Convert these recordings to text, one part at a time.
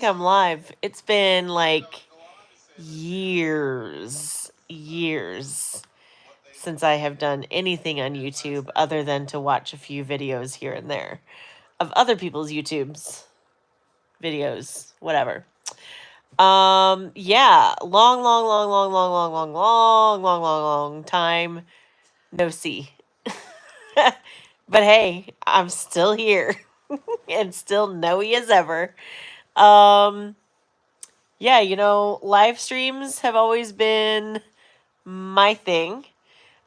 I'm live. It's been like years since I have done anything on YouTube other than to watch a few videos here and there of other people's YouTube's videos, whatever. Yeah, long time no see. But hey, I'm still here and still Noe as ever. Um, yeah, live streams have always been my thing.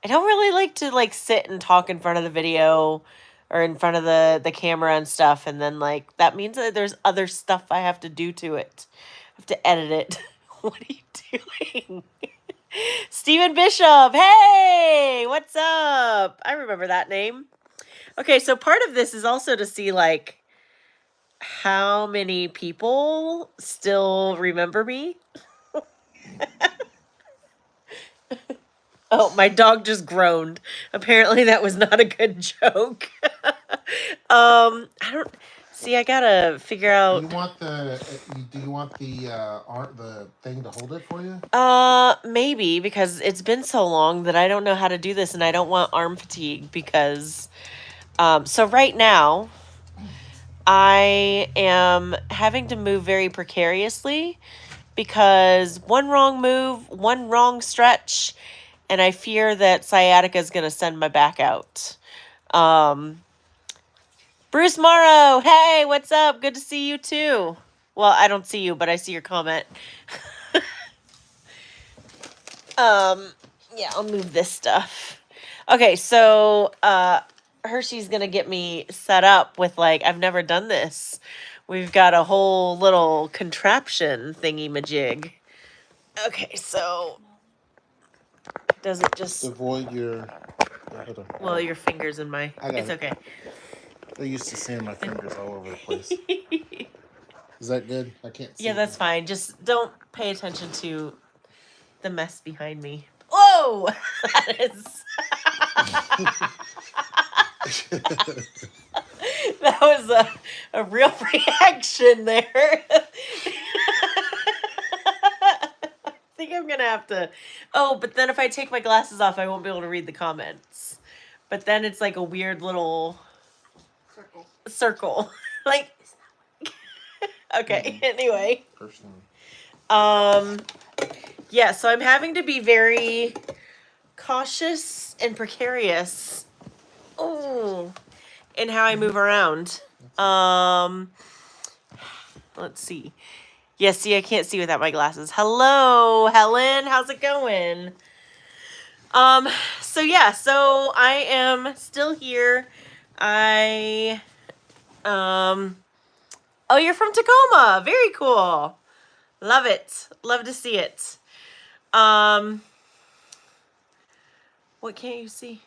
I don't really like to sit and talk in front of the video or in front of the camera and stuff, and then that means that there's other stuff I have to do to it. I have to edit it. What are you doing? Stephen Bishop, hey, what's up? I remember that name. Okay, so part of this is also to see how many people still remember me. Oh, my dog just groaned. Apparently that was not a good joke. I don't see. I gotta figure Do out. you want the thing to hold it for you? Maybe because it's been so long that I don't know how to do this, and I don't want arm fatigue because. So right now, I am having to move very precariously because one wrong move, one wrong stretch, and I fear that sciatica is going to send my back out. Um, Bruce Morrow, hey, what's up? Good to see you too. Well, I don't see you, but I see your comment. um, yeah, I'll move this stuff. Okay, so Hershey's gonna get me set up with I've never done this. We've got a whole little contraption thingy majig. Okay, so does it just Avoid your. well your fingers in my it's it. okay. They're used to seeing my fingers all over the place. Is that good? I can't see. Yeah, that's fine. Just don't pay attention to the mess behind me. Whoa! That is that was a real reaction there. I think I'm gonna have to. Oh, but then if I take my glasses off, I won't be able to read the comments. But then it's like a weird little circle. Like, okay. Anyway. Personally. Yeah. So I'm having to be very cautious and precarious. Oh, in how I move around. Let's see. Yeah, see, I can't see without my glasses. Hello, Helen. How's it going? So yeah, so I am still here. I oh, you're from Tacoma. Very cool. Love it. Love to see it. What can't you see?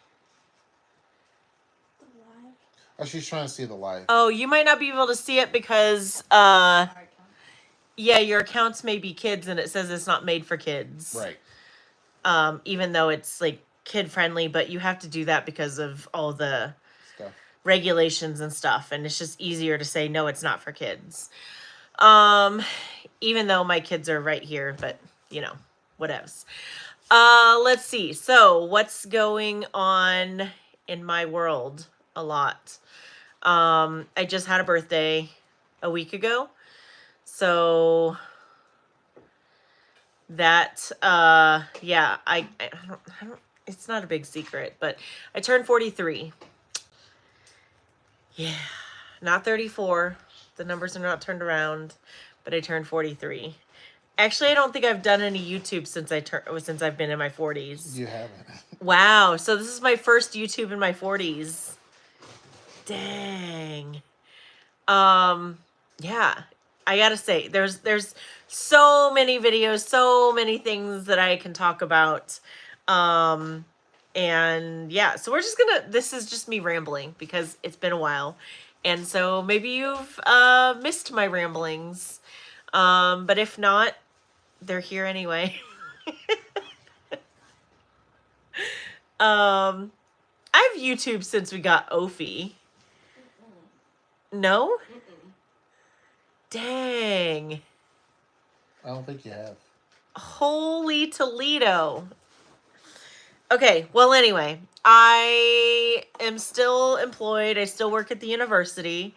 Oh, she's trying to see the live. Oh, you might not be able to see it because yeah, your accounts may be kids and it says it's not made for kids. Right. Even though it's kid friendly, but you have to do that because of all the Stuff. regulations and stuff, and it's just easier to say no, it's not for kids. Even though my kids are right here, but whatevs. Let's see. So what's going on in my world? A lot. I just had a birthday a week ago. So that yeah, I don't it's not a big secret, but I turned 43. Yeah. Not 34. The numbers are not turned around, but I turned 43. Actually, I don't think I've done any YouTube since I've been in my 40s. You haven't. Wow. So this is my first YouTube in my 40s. Dang. Yeah. I got to say there's so many videos, so many things that I can talk about. And yeah, so this is just me rambling because it's been a while. And so maybe you've missed my ramblings. But if not, they're here anyway. I've YouTube since we got Ophi. No? Dang. I don't think you have. Holy Toledo. Okay, well, anyway, I am still employed. I still work at the university.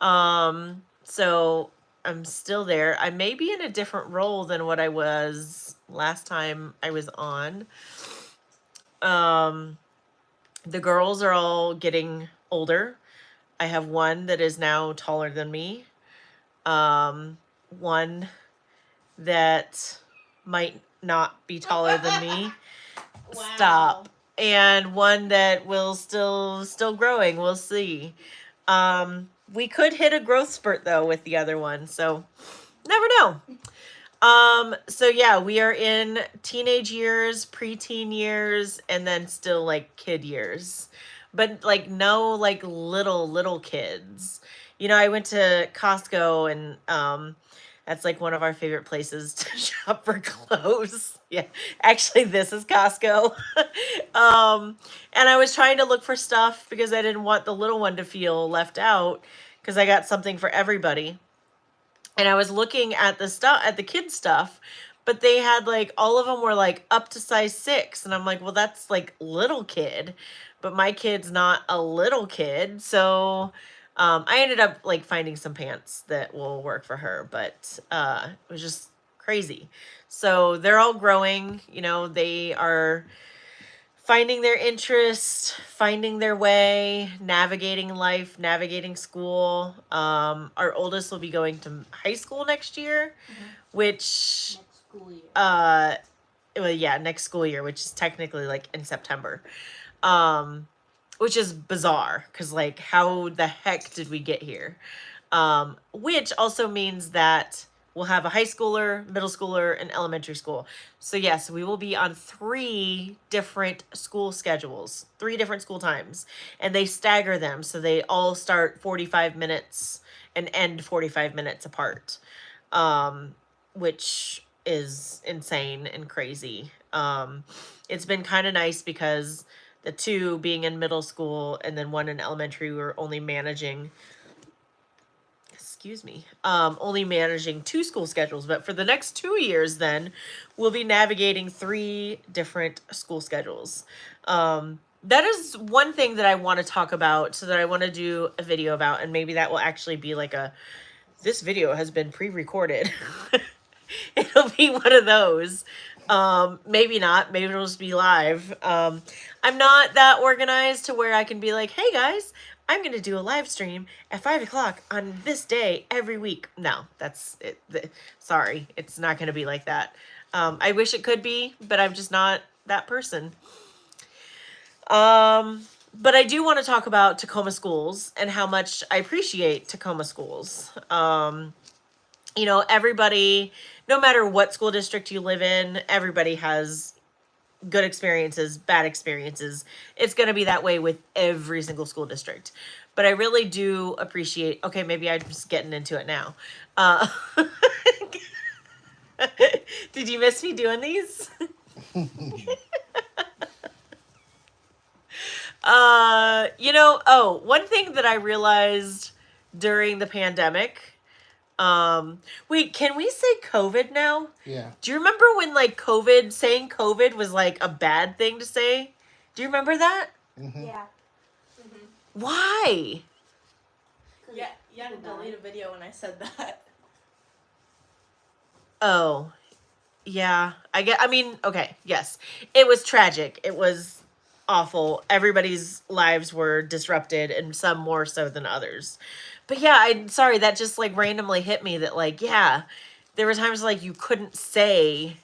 So I'm still there. I may be in a different role than what I was last time I was on. Um, the girls are all getting older. I have one that is now taller than me. One that might not be taller than me. Wow. Stop. And one that will still growing. We'll see. We could hit a growth spurt though with the other one, so never know. So yeah, we are in teenage years, preteen years, and then still like kid years. But like no like little kids. You know, I went to Costco and that's like one of our favorite places to shop for clothes. Yeah. Actually, this is Costco. And I was trying to look for stuff because I didn't want the little one to feel left out because I got something for everybody. And I was looking at the stuff at the kids stuff, but they had like all of them were like up to size 6, and I'm like, well, that's like little kid, but my kid's not a little kid, so I ended up like finding some pants that will work for her, but it was just crazy. So they're all growing, you know, they are finding their interest, finding their way, navigating life, navigating school. Our oldest will be going to high school next year, which Next school year. well, yeah, next school year, which is technically like in September. Which is bizarre because like how the heck did we get here? Which also means that we'll have a high schooler, middle schooler, and elementary school. So yes, we will be on 3 different school schedules, 3 different school times, and they stagger them so they all start 45 minutes and end 45 minutes apart, which is insane and crazy. It's been kind of nice because the 2 being in middle school and then 1 in elementary, we were only managing only managing 2 school schedules, but for the next 2 years then we'll be navigating 3 different school schedules. That is one thing that I want to talk about, so that I want to do a video about, and maybe that will actually be like this video has been pre-recorded. It'll be one of those. Maybe not. Maybe it'll just be live. I'm not that organized to where I can be like, hey guys, I'm going to do a live stream at 5 o'clock on this day every week. No, that's it. Sorry, it's not going to be like that. I wish it could be, but I'm just not that person. But I do want to talk about Tacoma schools and how much I appreciate Tacoma schools. You know, everybody, no matter what school district you live in, everybody has good experiences, bad experiences. It's going to be that way with every single school district. But I really do appreciate, okay, maybe I'm just getting into it now. Did you miss me doing these? You know, one thing that I realized during the pandemic, wait, can we say COVID now? Yeah. Do you remember when like saying COVID was like a bad thing to say? Do you remember that? Mm-hmm. Yeah. Why? Yeah, you had to delete a video when I said that. Oh, yeah. I mean, okay, yes. It was tragic. It was awful. Everybody's lives were disrupted, and some more so than others. But yeah, I'm sorry, that just like randomly hit me that like, yeah, there were times like you couldn't say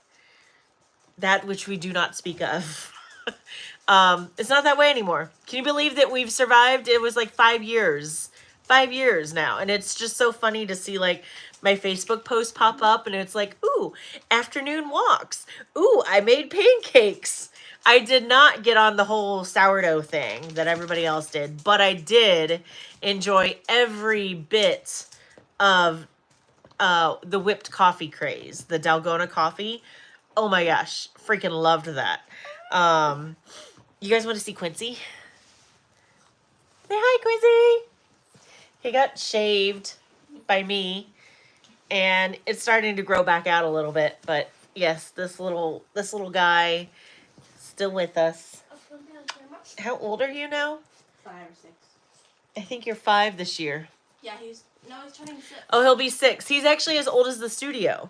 that which we do not speak of. It's not that way anymore. Can you believe that we've survived? It was like 5 years. 5 years now. And it's just so funny to see like my Facebook post pop up and it's like, ooh, afternoon walks. Ooh, I made pancakes. I did not get on the whole sourdough thing that everybody else did, but I did enjoy every bit of the whipped coffee craze, the Dalgona coffee. Oh my gosh, freaking loved that. You guys want to see Quincy? Say hi, Quincy. He got shaved by me and it's starting to grow back out a little bit. But yes, this little guy still with us. How old are you now? 5 or 6. I think you're 5 this year. Yeah, he's turning 6. Oh, he'll be 6. He's actually as old as the studio.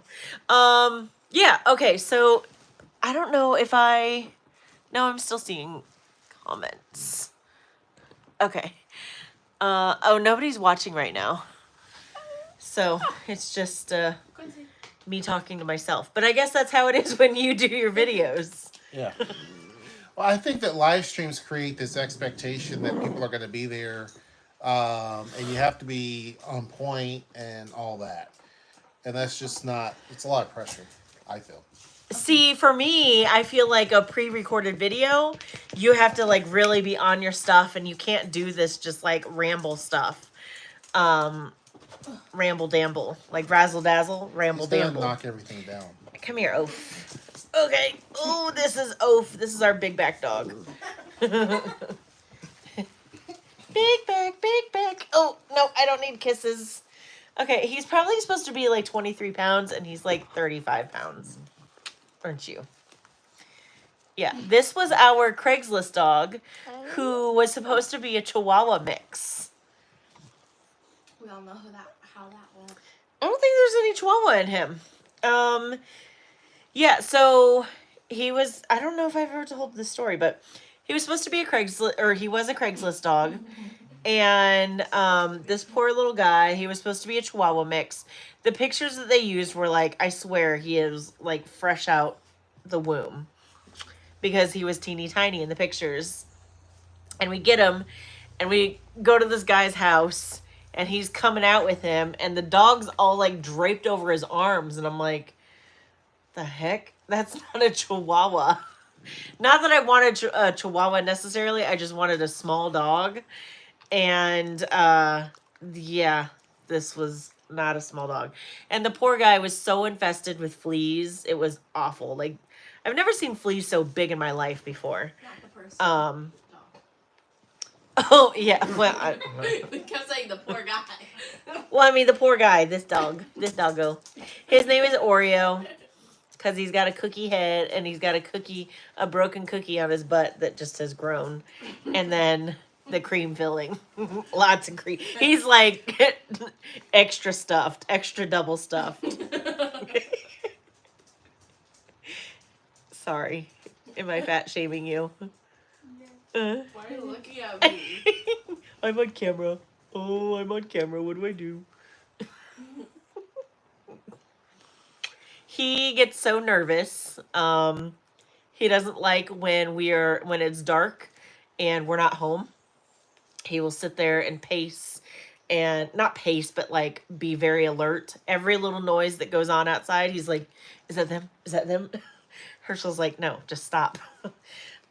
Yeah, okay, so I don't know if no, I'm still seeing comments. Okay. Oh, nobody's watching right now. So it's just me talking to myself. But I guess that's how it is when you do your videos. Yeah. Well, I think that live streams create this expectation that people are going to be there, and you have to be on point and all that. And that's just not. It's a lot of pressure, I feel. See, for me, I feel like a pre-recorded video, you have to like really be on your stuff, and you can't do this just like ramble stuff. Ramble damble, like razzle dazzle, ramble He's gonna damble. knock everything down. Come here, Oaf. Okay. Oh, this is Oaf. This is our big back dog. Big back. Oh, no, I don't need kisses. Okay, he's probably supposed to be like 23 pounds, and he's like 35 pounds. Aren't you? Yeah, this was our Craigslist dog, who was supposed to be a Chihuahua mix. We all know how that went. I don't think there's any Chihuahua in him. Yeah, so he was, I don't know if I've ever told this story, but he was supposed to be he was a Craigslist dog. And this poor little guy, he was supposed to be a Chihuahua mix. The pictures that they used were like, I swear he is like fresh out the womb. Because he was teeny tiny in the pictures. And we get him, and we go to this guy's house, and he's coming out with him, and the dog's all like draped over his arms, and I'm like, the heck? That's not a Chihuahua. Not that I wanted a Chihuahua necessarily, I just wanted a small dog. And yeah, this was not a small dog. And the poor guy was so infested with fleas, it was awful. Like, I've never seen fleas so big in my life before. Not the person. Oh, yeah. Well, We kept saying the poor guy. well, I mean, the poor guy, this doggo. His name is Oreo, because he's got a cookie head, and he's got a broken cookie on his butt that just has grown. And then the cream filling. Lots of cream. He's like extra stuffed, extra double stuffed. Sorry. Am I fat shaming you? Why are you looking at me? I'm on camera. Oh, I'm on camera. What do I do? He gets so nervous. He doesn't like when it's dark and we're not home. He will sit there and pace, and not pace, but like be very alert. Every little noise that goes on outside, he's like, is that them? Is that them? Herschel's like, no, just stop.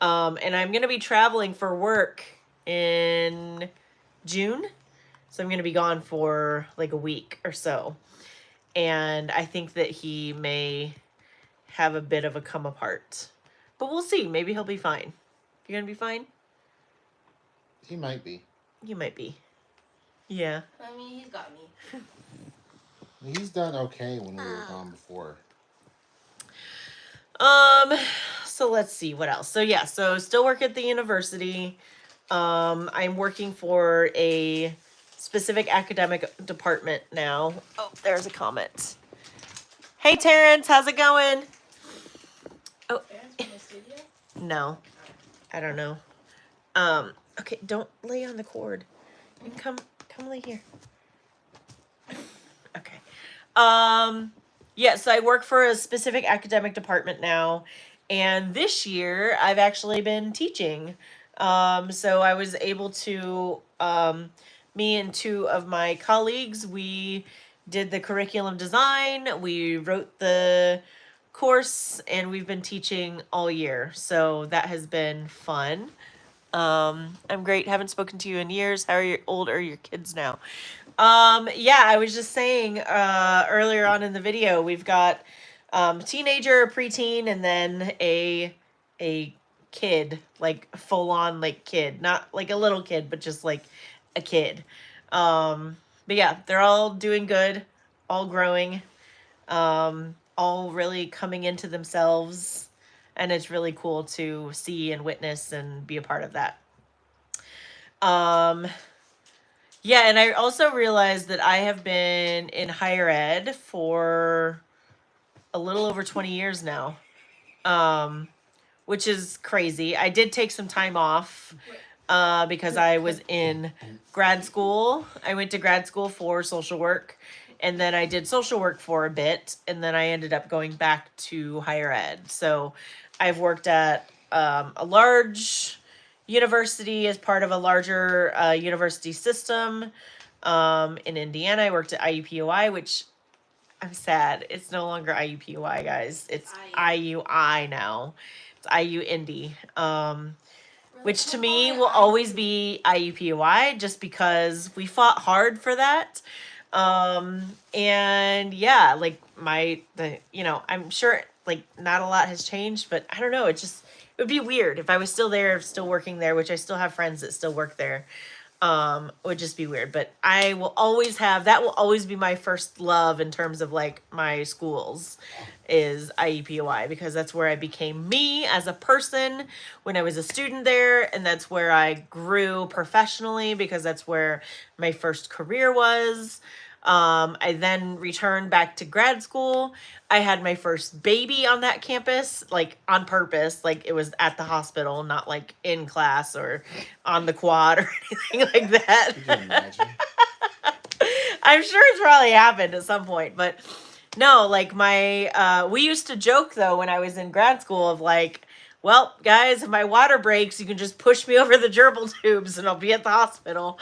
And I'm going to be traveling for work in June. So I'm going to be gone for like a week or so. And I think that he may have a bit of a come apart. But we'll see. Maybe he'll be fine. You're going to be fine? He might be. You might be. Yeah. I mean, he's got me. He's done okay when we were gone before. So let's see what else. So yeah, so still work at the university. I'm working for a specific academic department now. Oh, there's a comment. Hey Terrence, how's it going? Oh, In the studio? no, I don't know. Okay, don't lay on the cord. You can come lay here. Okay. Yeah, so I work for a specific academic department now, and this year I've actually been teaching. So I was able to, me and 2 of my colleagues, we did the curriculum design, we wrote the course, and we've been teaching all year. So that has been fun. I'm great. Haven't spoken to you in years. How old are your kids now? Yeah, I was just saying earlier on in the video, we've got teenager, preteen, and then a kid, like full on like kid, not like a little kid, but just like a kid. But yeah, they're all doing good. all growing, all really coming into themselves. And it's really cool to see and witness and be a part of that. Um, yeah, and I also realized that I have been in higher ed for a little over 20 years now, which is crazy. I did take some time off because I was in grad school. I went to grad school for social work, and then I did social work for a bit, and then I ended up going back to higher ed. So I've worked at a large university as part of a larger university system. In Indiana, I worked at IUPUI, which I'm sad. It's no longer IUPUI, guys. It's IUI now. It's IU Indy. Which to me will always be IUPUI just because we fought hard for that. And yeah, like I'm sure like not a lot has changed, but I don't know. It would be weird if I was still there, still working there, which I still have friends that still work there. Would just be weird. But I will always have that will always be my first love in terms of like my schools is IEPOI because that's where I became me as a person when I was a student there, and that's where I grew professionally because that's where my first career was. I then returned back to grad school. I had my first baby on that campus, like on purpose. Like it was at the hospital, not like in class or on the quad or anything like that. Could you imagine? I'm sure it's probably happened at some point, but no, like we used to joke though when I was in grad school of like, well, guys, if my water breaks, you can just push me over the gerbil tubes and I'll be at the hospital.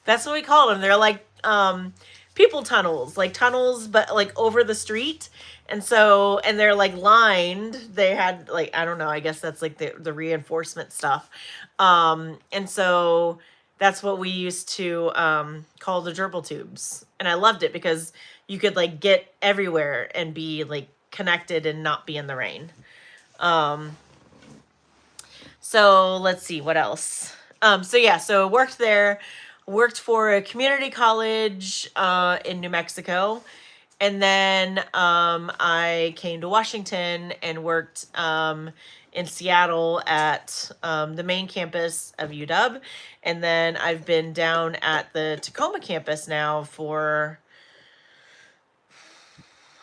That's what we call them. They're like people tunnels, like tunnels, but like over the street. And they're like lined. They had like, I don't know, I guess that's like the reinforcement stuff. And so that's what we used to call the gerbil tubes. And I loved it because you could like get everywhere and be like connected and not be in the rain. So let's see what else. So I worked there, worked for a community college in New Mexico, and then I came to Washington and worked in Seattle at the main campus of UW, and then I've been down at the Tacoma campus now for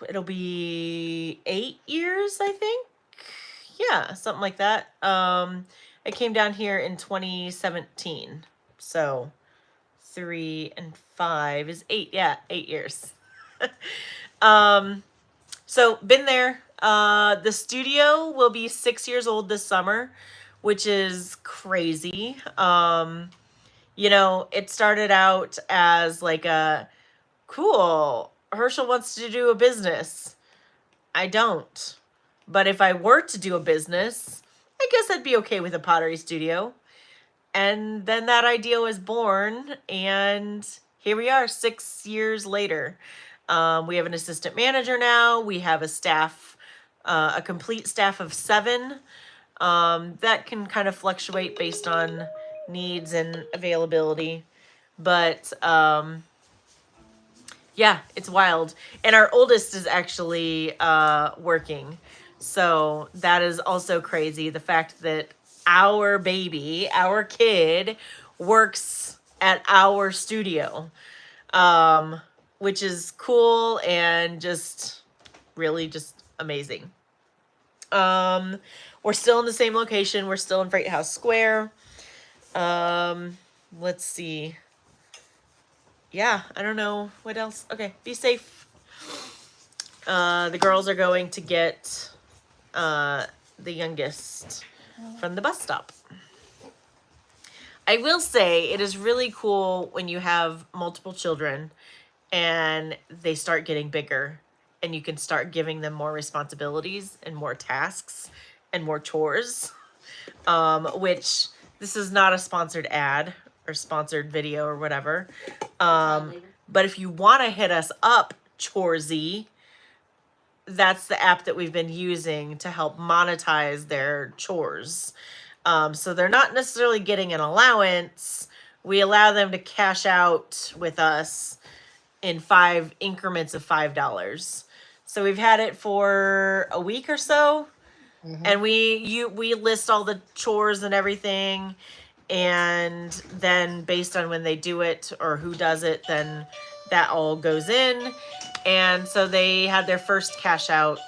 it'll be 8 years, I think. Yeah, something like that. I came down here in 2017. So 3 and 5 is 8. Yeah, 8 years. So been there. The studio will be 6 years old this summer, which is crazy. It started out as like a cool. Herschel wants to do a business. I don't. But if I were to do a business, I guess I'd be okay with a pottery studio. And then that idea was born, and here we are 6 years later. We have an assistant manager now. We have a staff, a complete staff of 7. That can kind of fluctuate based on needs and availability. But yeah, it's wild. And our oldest is actually working. So that is also crazy. The fact that our baby, our kid, works at our studio, which is cool and just really just amazing. We're still in the same location. We're still in Freight House Square. Let's see. Yeah, I don't know what else. Okay, be safe. The girls are going to get the youngest from the bus stop. I will say it is really cool when you have multiple children and they start getting bigger and you can start giving them more responsibilities and more tasks and more chores, which this is not a sponsored ad or sponsored video or whatever. But if you want to hit us up, Choresy, that's the app that we've been using to help monetize their chores. So they're not necessarily getting an allowance. We allow them to cash out with us in 5 increments of $5. So we've had it for a week or so, and we list all the chores and everything, and then based on when they do it or who does it, then that all goes in. And so they had their first cash out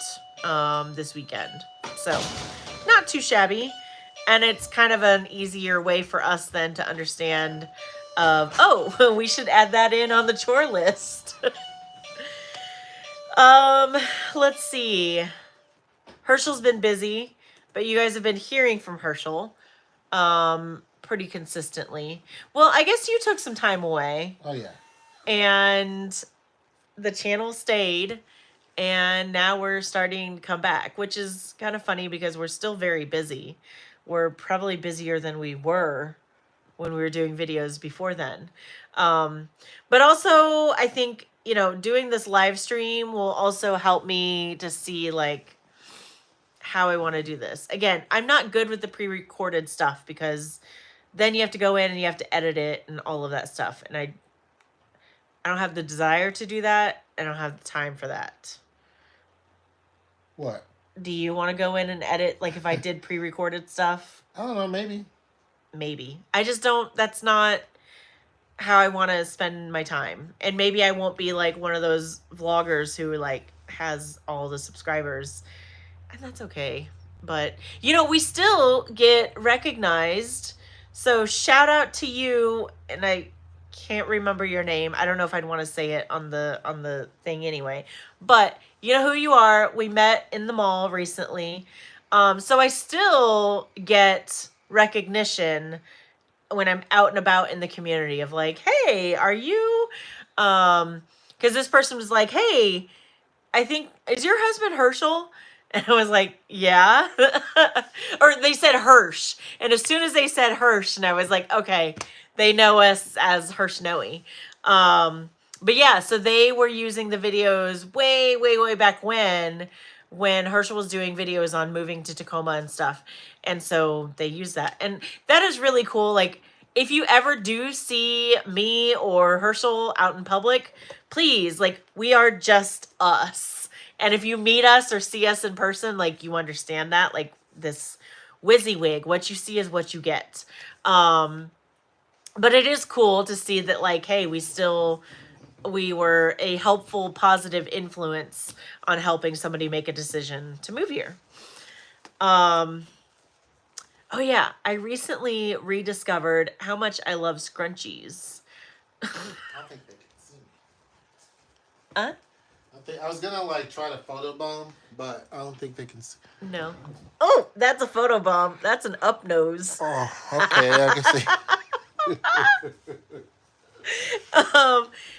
this weekend. So not too shabby. And it's kind of an easier way for us then to understand of, oh, we should add that in on the chore list. Let's see. Herschel's been busy, but you guys have been hearing from Herschel pretty consistently. Well, I guess you took some time away. Oh yeah. And the channel stayed, and now we're starting to come back, which is kind of funny because we're still very busy. We're probably busier than we were when we were doing videos before then. But also, I think, you know, doing this live stream will also help me to see like how I want to do this. Again, I'm not good with the pre-recorded stuff because then you have to go in and you have to edit it and all of that stuff. And I don't have the desire to do that. I don't have the time for that. What? Do you want to go in and edit, like if I did pre-recorded stuff? I don't know, maybe. Maybe. I just don't, that's not how I want to spend my time. And maybe I won't be like one of those vloggers who like has all the subscribers. And that's okay. But, you know, we still get recognized. So shout out to you. And I can't remember your name. I don't know if I'd want to say it on the thing anyway. But you know who you are. We met in the mall recently. So I still get recognition when I'm out and about in the community of like, hey, are you, because this person was like, hey, I think, is your husband Herschel? And I was like, yeah. Or they said Hirsch. And as soon as they said Hirsch, and I was like, okay, they know us as Hirsch Noe. But yeah, so they were using the videos way, way, way back when Herschel was doing videos on moving to Tacoma and stuff. And so they use that. And that is really cool. Like, if you ever do see me or Herschel out in public, please, like, we are just us. And if you meet us or see us in person, like, you understand that. Like, this WYSIWYG, what you see is what you get. But it is cool to see that, like, hey, we were a helpful, positive influence on helping somebody make a decision to move here. Oh yeah, I recently rediscovered how much I love scrunchies. I don't think they can see me. Huh? I was gonna like try to photobomb, but I don't think they can see. No. Oh, that's a photo bomb. That's an up nose. Oh, okay, I can see.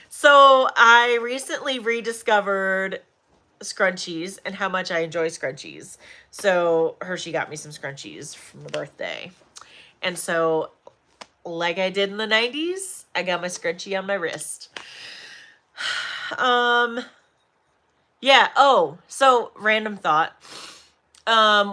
So I recently rediscovered scrunchies and how much I enjoy scrunchies. So Hershey got me some scrunchies for my birthday. And so, like I did in the 90s, I got my scrunchie on my wrist. Yeah, oh, so random thought.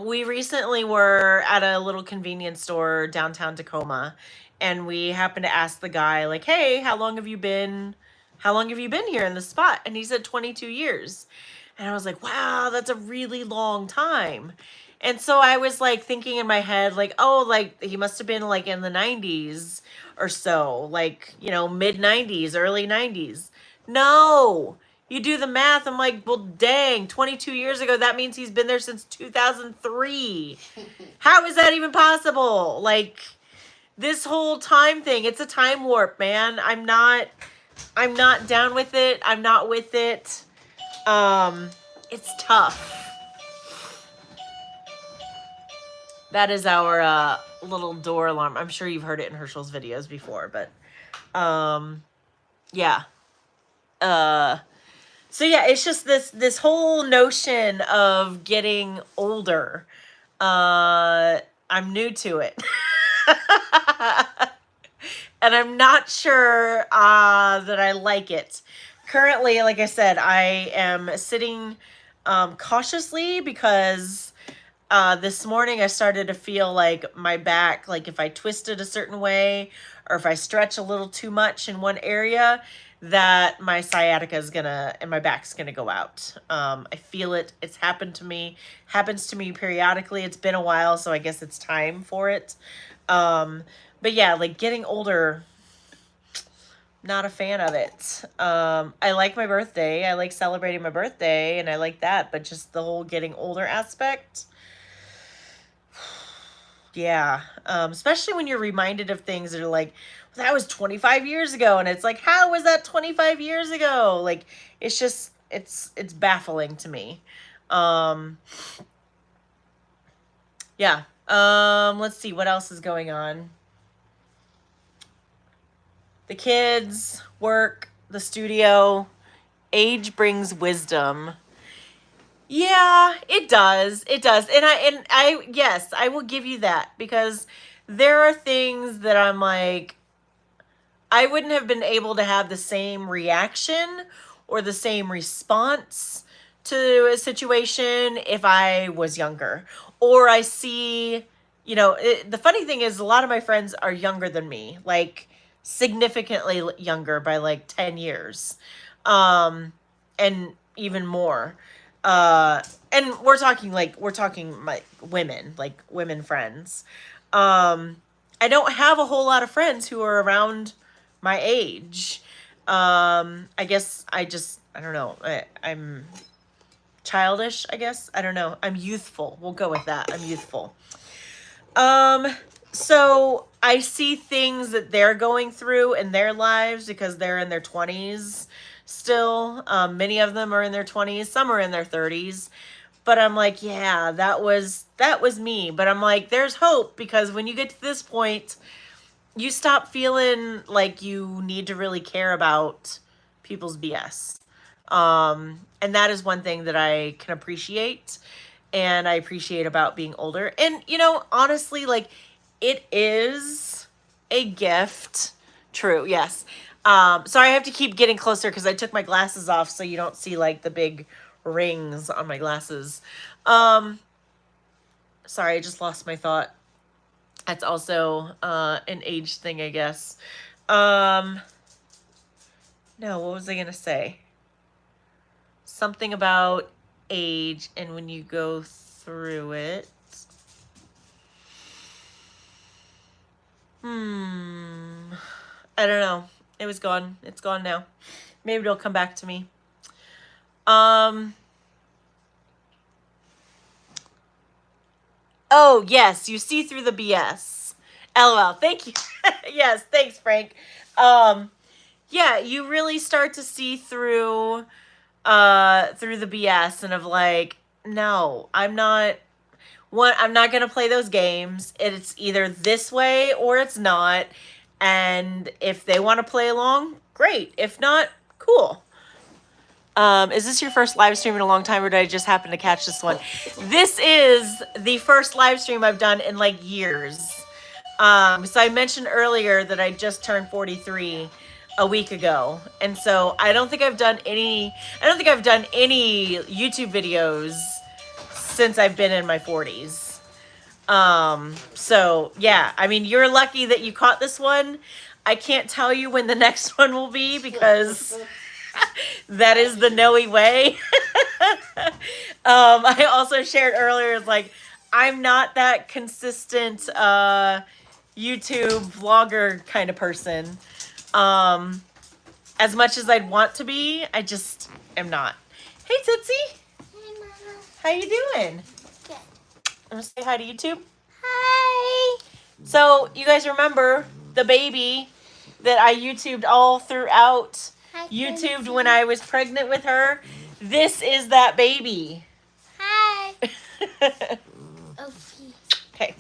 We recently were at a little convenience store downtown Tacoma, and we happened to ask the guy, like, hey, how long have you been here in this spot? And he said 22 years. And I was like, wow, that's a really long time. And so I was like thinking in my head, like, oh, like he must have been like in the 90s or so, like, you know, mid 90s, early 90s. No, you do the math. I'm like, well, dang, 22 years ago, that means he's been there since 2003. How is that even possible? Like, this whole time thing, it's a time warp, man. I'm not down with it. I'm not with it. It's tough. That is our little door alarm. I'm sure you've heard it in Herschel's videos before, but yeah. So yeah, it's just this whole notion of getting older. I'm new to it. And I'm not sure that I like it. Currently, like I said, I am sitting cautiously because this morning I started to feel like my back, like if I twist it a certain way or if I stretch a little too much in one area, that my sciatica is gonna and my back's gonna go out. I feel it. It's happens to me periodically. It's been a while, so I guess it's time for it. Um, but yeah, like getting older, not a fan of it. I like my birthday. I like celebrating my birthday and I like that, but just the whole getting older aspect. Yeah. Especially when you're reminded of things that are like, that was 25 years ago. And it's like, how was that 25 years ago? Like, it's just, it's baffling to me. Um, yeah. Let's see what else is going on. The kids, work, the studio. Age brings wisdom. Yeah, it does. It does. And I yes, I will give you that because there are things that I'm like I wouldn't have been able to have the same reaction or the same response to a situation if I was younger. Or I see, the funny thing is a lot of my friends are younger than me, like significantly younger by like 10 years. Um and even more. Uh and we're talking like women friends. Um I don't have a whole lot of friends who are around my age. I guess I don't know. I'm childish, I guess. I don't know. I'm youthful. We'll go with that. I'm youthful. Um, so I see things that they're going through in their lives because they're in their 20s still. Many of them are in their 20s, some are in their 30s. But I'm like, yeah, that was me. But I'm like, there's hope because when you get to this point, you stop feeling like you need to really care about people's BS. And that is one thing that I can appreciate and I appreciate about being older. And, honestly, like, it is a gift. True, yes. Sorry, I have to keep getting closer because I took my glasses off so you don't see, like, the big rings on my glasses. Um, Sorry, I just lost my thought. That's also an age thing, I guess. Um, no, what was I gonna say? Something about age and when you go through it. I don't know. It was gone. It's gone now. Maybe it'll come back to me. Um. Oh yes, you see through the BS. LOL. Thank you. Yes, thanks, Frank. Um. Yeah, you really start to see through the BS and of like, no, I'm not gonna play those games. It's either this way or it's not. And if they want to play along, great. If not, cool. Is this your first live stream in a long time, or did I just happen to catch this one? This is the first live stream I've done in like years. So I mentioned earlier that I just turned 43 a week ago, and so I don't think I've done any YouTube videos since I've been in my 40s. So yeah, I mean, you're lucky that you caught this one. I can't tell you when the next one will be because that is the Noe way. I also shared earlier, like, I'm not that consistent YouTube vlogger kind of person. As much as I'd want to be, I just am not. Hey Tootsie, Hi, Mama. how you doing? Good. Want to say hi to YouTube? Hi. So you guys remember the baby that I YouTubed all throughout Hi, YouTubed Quincy. when I was pregnant with her? This is that baby. Hi. Oh, Okay.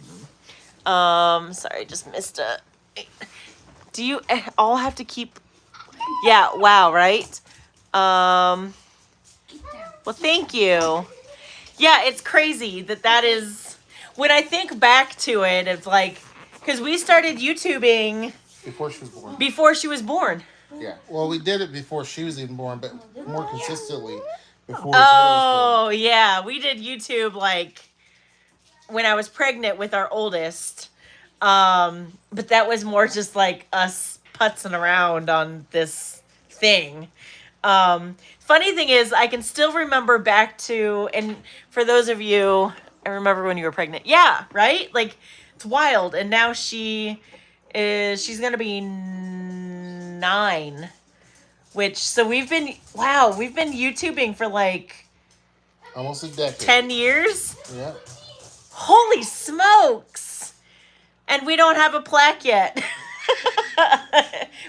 Sorry, I just missed a. Do you all have to keep? Yeah. Wow. Right. Well, thank you. Yeah, it's crazy that is. When I think back to it, it's like, because we started YouTubing Before she was born. before she was born. Yeah. Well, we did it before she was even born, but more consistently before Oh, yeah. We did YouTube like when I was pregnant with our oldest. But that was more just like us putzing around on this thing. Funny thing is, I can still remember back to, and for those of you, I remember when you were pregnant. Yeah, right? Like, it's wild. And now she's going to be 9, which, so we've been YouTubing for like Almost a decade. 10 years. Yeah. Holy smokes. And we don't have a plaque yet.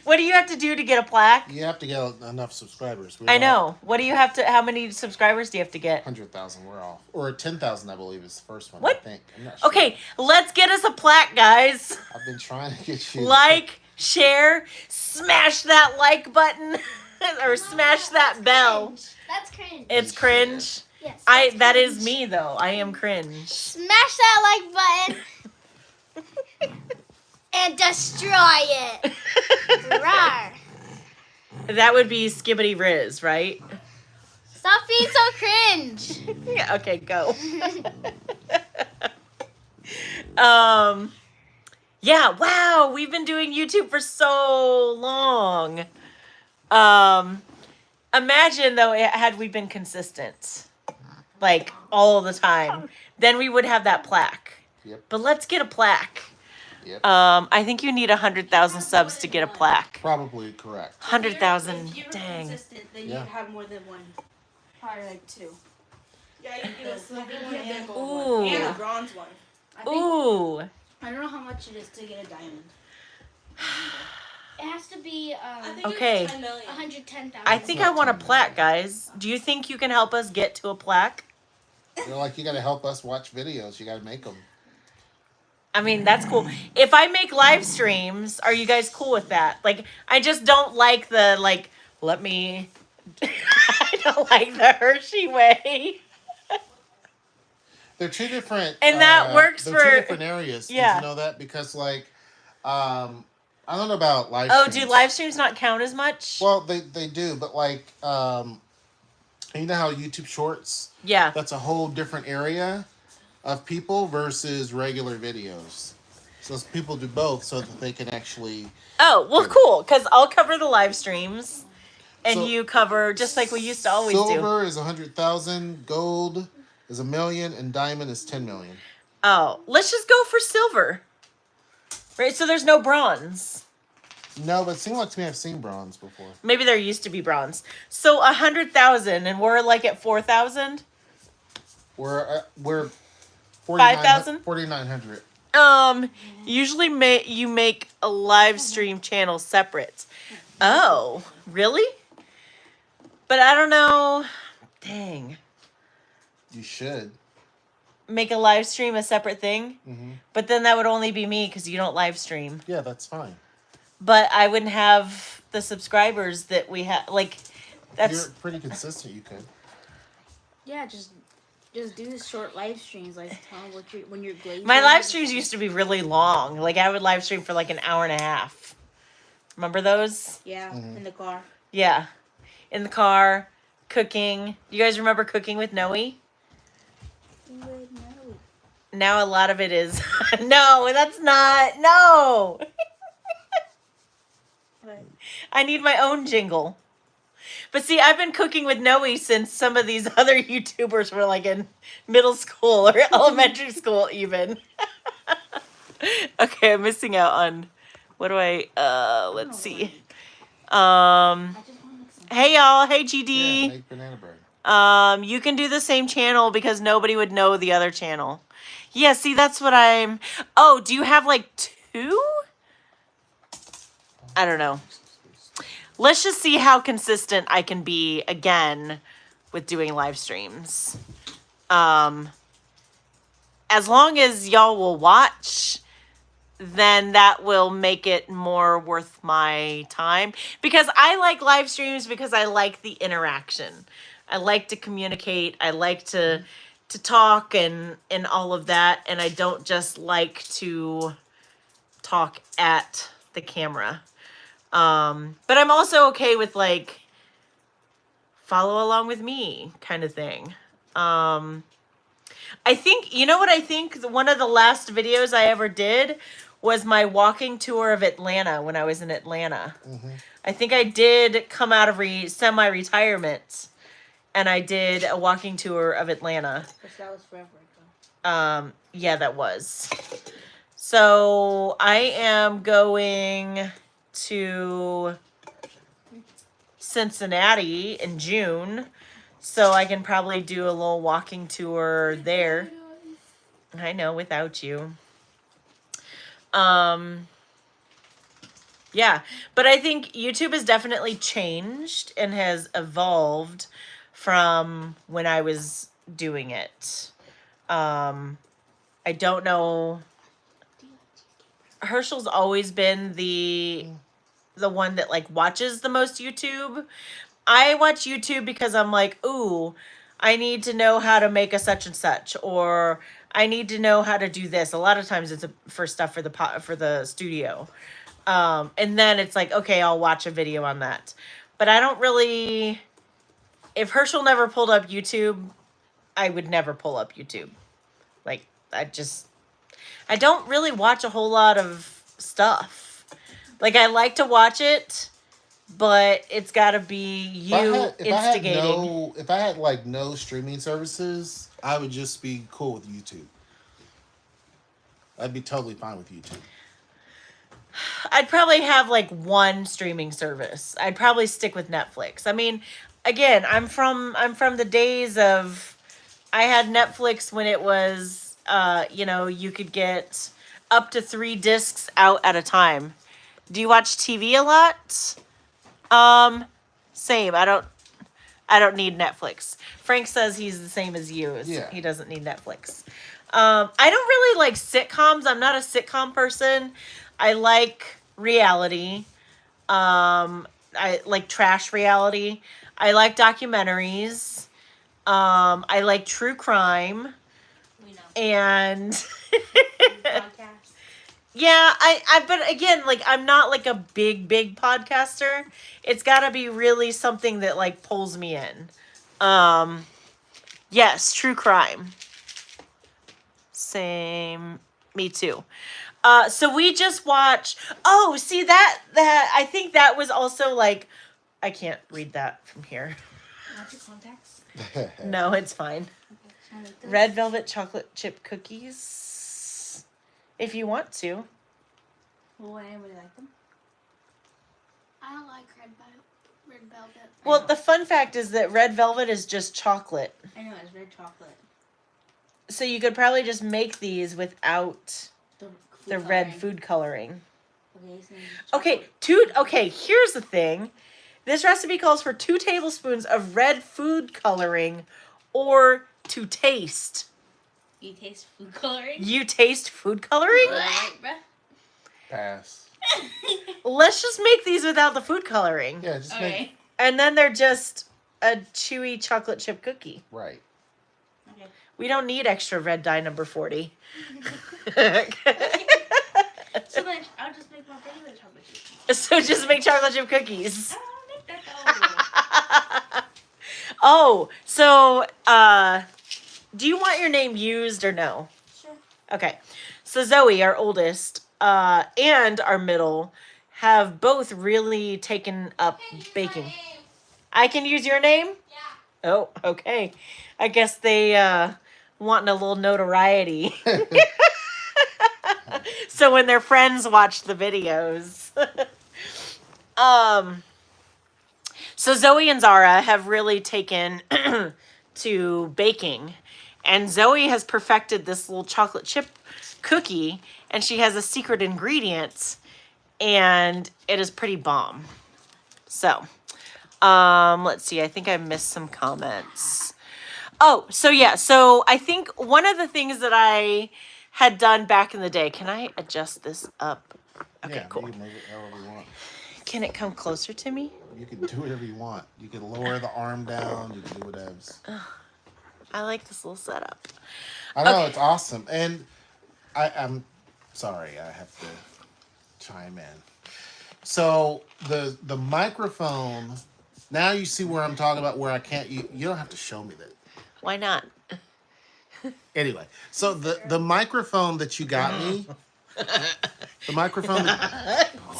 What do you have to do to get a plaque? You have to get enough subscribers. I know. What do you have to, how many subscribers do you have to get? 100,000, we're off. Or 10,000, I believe, is the first one, What? I think. I'm not sure. Okay, let's get us a plaque, guys. I've been trying to get you. Like, share, smash that like button, or smash that bell. Cringe. That's cringe. It's cringe. Yes. That that's is cringe. me though. I am cringe. Smash that like button and destroy it. Rawr. That would be Skibbity Riz, right? Stop being so cringe. Yeah, okay, go. Yeah, wow, we've been doing YouTube for so long. Imagine though, had we been consistent, like all the time, then we would have that plaque. Yep. But let's get a plaque. Yep. I think you need 100,000 subs to get a plaque. Probably correct. 100,000, If you were dang. consistent, then Yeah. you'd have more than one. Probably like 2. Yeah, you get a silver think one you and a have gold Ooh. one. And a bronze one. I think Ooh. I don't know how much it is to get a diamond. it has to be I think Okay. it's 10 million. 110,000. I think I want a plaque, guys. Do you think you can help us get to a plaque? You're like, you got to help us watch videos. You got to make them. I mean, that's cool. If I make live streams, are you guys cool with that? Like, I just don't like the, like, let me... I don't like the Hershey way. They're two different. And that works they're for- two different areas. Yeah. Did you know that? Because, like, I don't know about live Oh, streams. do live streams not count as much? Well, they do, but, like, you know how YouTube Shorts, Yeah. that's a whole different area of people versus regular videos. So people do both so that they can actually... Oh, well, cool. Because I'll cover the live streams. And So- you cover, just like we used to always do. Silver is 100,000, gold is 1 million, and diamond is 10 million. Oh, let's just go for silver. Right, so there's no bronze. No, but it seemed like to me I've seen bronze before. Maybe there used to be bronze. So 100,000, and we're like at 4,000. We're 5,000? 4,900. Usually you make a live stream channel separate. Oh, really? But I don't know. Dang. You should. Make a live stream a separate thing? Hmm. But then that would only be me because you don't live stream. Yeah, that's fine. But I wouldn't have the subscribers that we have. Like, that's... You're pretty consistent. You could. Yeah, just do short live streams, like tell them what when you're glazing. My live streams used to be really long. Like, I would live stream for like an hour and a half. Remember those? Yeah, Mhm. in the car. Yeah. In the car, cooking. You guys remember cooking with Noe? Now a lot of it is... No, that's not... No! I need my own jingle. But see, I've been cooking with Noe since some of these other YouTubers were like in middle school or elementary school even. Okay, I'm missing out on... What do I... let's see. Hey y'all, hey Yeah, GD. make banana bread. You can do the same channel because nobody would know the other channel. Yeah, see, that's what I'm... Oh, do you have like 2? I don't know. Let's just see how consistent I can be again with doing live streams. As long as y'all will watch, then that will make it more worth my time. Because I like live streams because I like the interaction. I like to communicate. I like to talk and all of that. And I don't just like to talk at the camera. But I'm also okay with like follow along with me kind of thing. I think, you know what I think? One of the last videos I ever did was my walking tour of Atlanta when I was in Atlanta. Mm-hmm. I think I did come out of semi-retirement, and I did a walking tour of Atlanta. That was forever ago. Yeah, that was. So I am going to Cincinnati in June, so I can probably do a little walking tour there. I know, without you. Yeah, but I think YouTube has definitely changed and has evolved from when I was doing it. I don't know. Herschel's always been the one that like watches the most YouTube. I watch YouTube because I'm like, ooh, I need to know how to make a such and such, or I need to know how to do this. A lot of times it's for stuff for the studio. And then it's like, okay, I'll watch a video on that. But I don't really, if Herschel never pulled up YouTube, I would never pull up YouTube. Like, I don't really watch a whole lot of stuff. Like, I like to watch it, but it's got to be you instigating. If I had like no streaming services, I would just be cool with YouTube. I'd be totally fine with YouTube. I'd probably have like one streaming service. I'd probably stick with Netflix. I mean, again, I'm from the days of I had Netflix when it was you could get up to 3 discs out at a time. Do you watch TV a lot? Same. I don't need Netflix. Frank says he's the same as you. Yeah. He doesn't need Netflix. I don't really like sitcoms. I'm not a sitcom person. I like reality. I like trash reality. I like documentaries. I like true crime. We know. And Podcast. yeah, but again, like I'm not like a big podcaster. It's got to be really something that like pulls me in. Yes, true crime. Same. Me too. So we just watched. Oh, see that I think that was also like, I can't read that from here. Want your contacts? No, it's fine. Okay. Red velvet chocolate chip cookies. If you want to. Well, anybody like them? I don't like red velvet. Well, the fun fact is that red velvet is just chocolate. I know, it's red chocolate. So you could probably just make these without the red coloring. food coloring. Okay, so Okay, here's the thing. This recipe calls for 2 tablespoons of red food coloring or to taste. You taste food coloring? You taste food coloring? Right, bruh. Pass. Let's just make these without the food coloring. Yeah, just Okay. make And then they're just a chewy chocolate chip cookie. right. Okay. We don't need extra red dye number 40. So then I'll just make my regular chocolate chip. So just make chocolate chip cookies. I'll make that Oh, so do you want your name used or no? Sure. Okay. So Zoe, our oldest, and our middle have both really taken up baking. I can use your name? Yeah. Oh, okay. I guess they wanting a little notoriety. So when their friends watch the videos. So Zoe and Zara have really taken to baking. And Zoe has perfected this little chocolate chip cookie, and she has a secret ingredient, and it is pretty bomb. So, let's see. I think I missed some comments. Oh, so yeah. So I think one of the things that I had done back in the day, can I adjust this up? Okay, Yeah, cool. you can make it however you want. Can it come closer to me? You can do whatever you want. You can lower the arm down. You can do whatever. I like this little setup. I know, Okay. it's awesome. And I'm sorry, I have to chime in. So the microphone, now you see where I'm talking about where I can't, you don't have to show me that. Why not? Anyway, so the microphone that you got me, The microphone.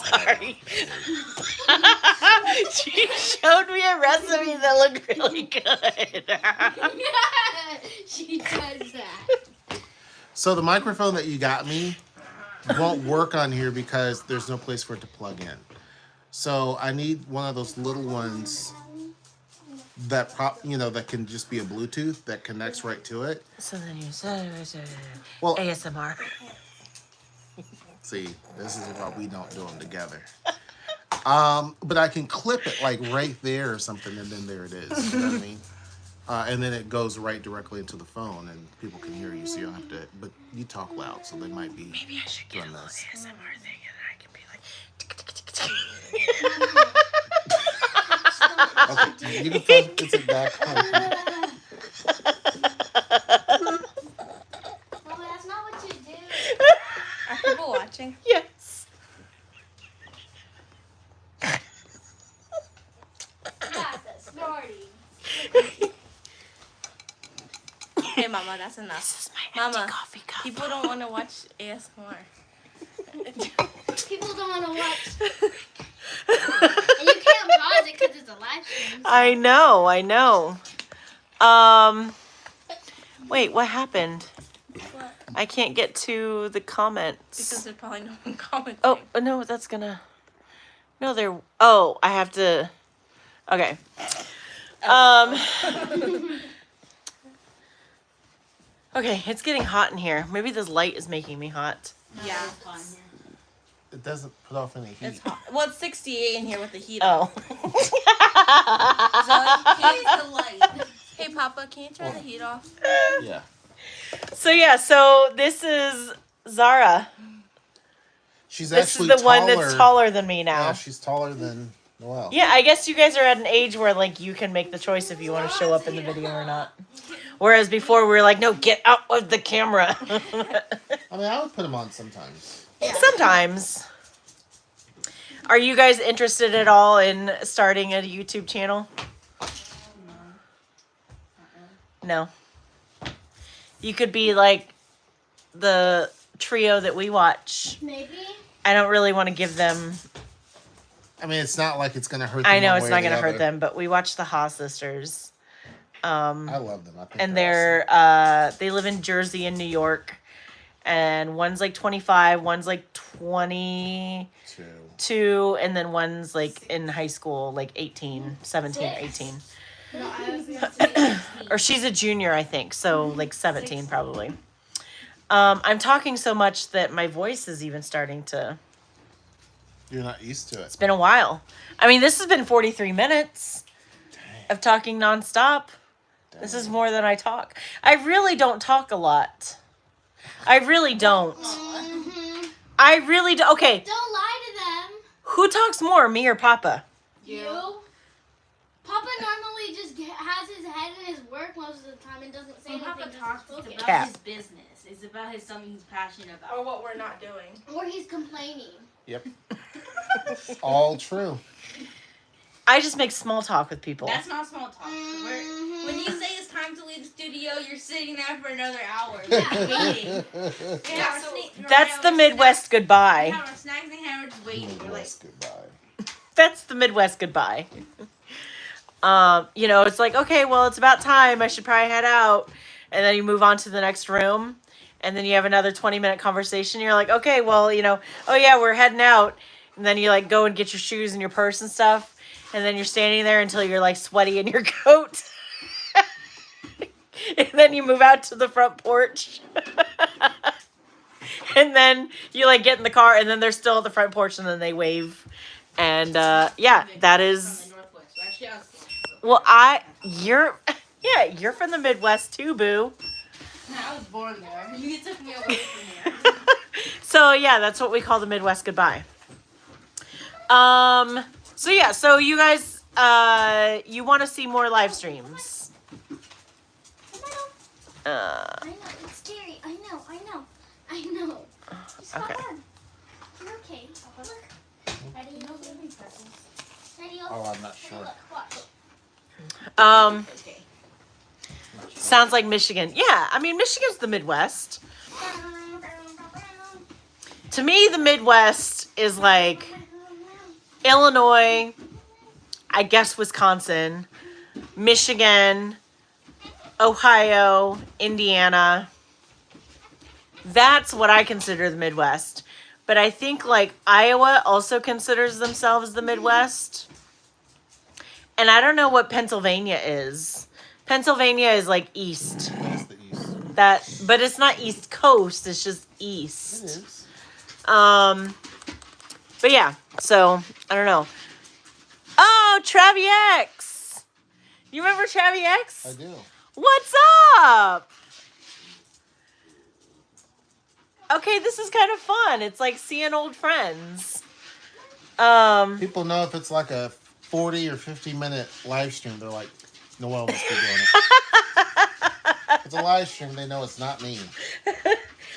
Sorry. She showed me a recipe that looked really good. She does that. So the microphone that you got me won't work on here because there's no place for it to plug in. So I need one of those little ones that that can just be a Bluetooth that connects right to it. So then you said Well, ASMR. see, this is why we don't do them together. But I can clip it like right there or something, and then there it is. You know what I mean? And then it goes right directly into the phone, and people can hear you, so you don't have to. But you talk loud, so they might be. Maybe I should get a doing little this. ASMR thing, and I can be like. Okay, you can focus it back on. Well, that's not what you do. Are people watching? Yes. That's a snorty. Hey, Mama, that's enough. This is my empty Mama, coffee cup. people don't want to watch ASMR. People don't want to watch. And you can't pause it because it's a live stream. So. I know. Wait, what happened? What? I can't get to the comments. Because there's probably no one commenting. Oh, no, that's gonna. No, there. Oh, I have to. Okay. Okay, it's getting hot in here. Maybe this light is making me hot. Yeah. It doesn't put off any heat. It's hot. Well, it's 68 in here with the heat on. Oh. So, here's the light. Hey, Papa, can you turn the heat off? Yeah. So this is Zara. She's This actually is the one that's taller than me now. Yeah, she's taller than Noelle. Yeah, I guess you guys are at an age where like you can make the choice if you want to show up in the video or not. Whereas before we were like, no, get out of the camera. I mean, I would put them on sometimes. Sometimes. Are you guys interested at all in starting a YouTube channel? No. You could be like the trio that we watch. Maybe. I don't really want to give them. I mean, it's not like it's going to hurt them. I know one it's way not or the going to hurt other. them, but we watch the Haas sisters. I love them. I think And they're they live in Jersey and New York, and one's like 25, one's like 22, awesome. and then one's like in high school, like 18, 17 or 18. No, I was going to say 16. Or she's a junior, I think, so like 17 probably. I'm talking so much that my voice is even starting to. You're not used to it. It's been a while. I mean, this has been 43 minutes of talking nonstop. This is more than I talk. I really don't talk a lot. I really don't. Mhm. I really do. Okay, Don't lie to them. who talks more, me or Papa? You. Papa normally just has his head in his work most of the time and doesn't say When anything. Papa just talks, focus. it's about Cap. his business. It's about something he's passionate about. Or what we're not doing. Or he's complaining. Yep. All true. I just make small talk with people. That's not small talk. Mhm. When you say it's time to leave the studio, you're sitting there for another hour. Yeah. Waiting. Yeah, so That's the Midwest We goodbye. have our snacks and hammers waiting. We're like, Midwest goodbye. That's the Midwest goodbye. It's like, okay, well, it's about time. I should probably head out. And then you move on to the next room. And then you have another 20-minute conversation. You're like, okay, well, oh yeah, we're heading out. And then you like go and get your shoes and your purse and stuff. And then you're standing there until you're like sweaty in your coat. And then you move out to the front porch. And then you like get in the car and then they're still at the front porch and then they wave. And yeah, that is. from the Northwest. Well, actually, I was Well, you're from the Midwest too, boo. I was born there. You took me away from there. So yeah, that's what we call the Midwest goodbye. So you guys, you want to see more live streams? I know, it's scary. I know. Just hold Okay. on. You're okay. Look. Ready? Ready? Oh, I'm not sure. Look, watch. Okay. Sounds like Michigan. Yeah, I mean Michigan's the Midwest. to me, the Midwest is like Illinois, I guess Wisconsin, Michigan, Ohio, Indiana. That's what I consider the Midwest. But I think like Iowa also considers themselves the Midwest. And I don't know what Pennsylvania is. Pennsylvania is like east. That's the East. But it's not East Coast, it's just It east. is. But yeah, so I don't know. Oh, Travie X. You remember Travie X? I do. What's up? Okay, this is kind of fun. It's like seeing old friends. People know if it's like a 40 or 50-minute live stream, they're like, Noelle must be doing it. If it's a live stream, they know it's not me.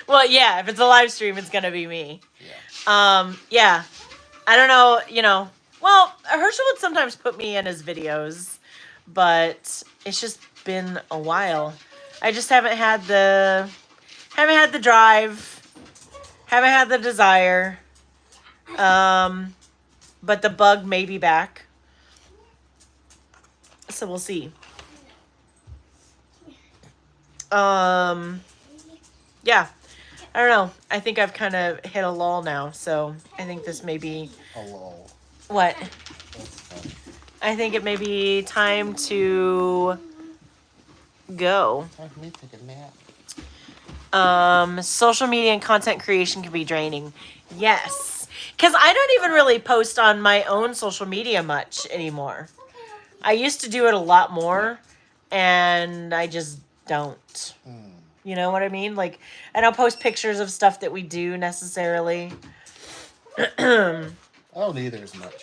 Well, yeah, if it's a live stream, it's gonna be me. Yeah. Yeah. I don't know, well, Herschel would sometimes put me in his videos, but it's just been a while. I just haven't had the drive, haven't had the desire. But the bug may be back. So we'll see. Yeah. I don't know. I think I've kind of hit a lull now, so I think this may be A lull. what? That's funny. I think it may be time to go. Time for me to take a nap. Social media and content creation can be draining. Yes. Because I don't even really post on my own social media much anymore. I used to do it a lot more, and I just don't. You know what I mean? Like, I don't post pictures of stuff that we do necessarily. I don't either as much.